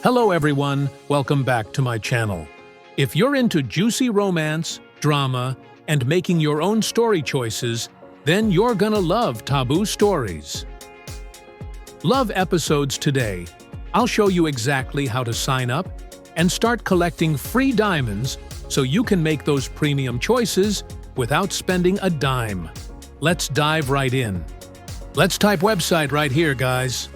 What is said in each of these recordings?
Hello everyone, welcome back to my channel. If you're into juicy romance, drama, and making your own story choices, then you're gonna love Taboo Stories. Love episodes today. I'll show you exactly how to sign up and start collecting free diamonds so you can make those premium choices without spending a dime. Let's dive right in. Let's type website right here, guys.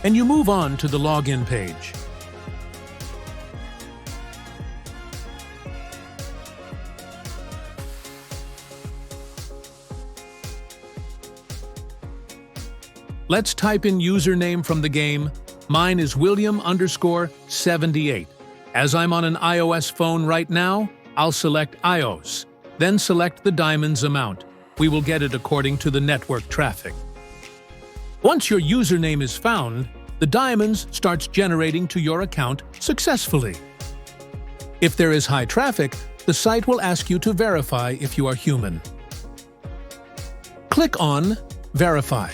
And you move on to the login page. Let's type in username from the game. Mine is William_78. As I'm on an iOS phone right now, I'll select iOS, then select the diamonds amount. We will get it according to the network traffic. Once your username is found, the diamonds starts generating to your account successfully. If there is high traffic, the site will ask you to verify if you are human. Click on Verify.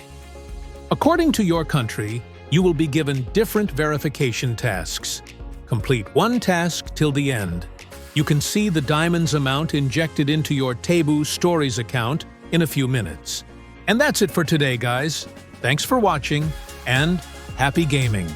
According to your country, you will be given different verification tasks. Complete one task till the end. You can see the diamonds amount injected into your Taboo Stories account in a few minutes. And that's it for today, guys. Thanks for watching, and happy gaming!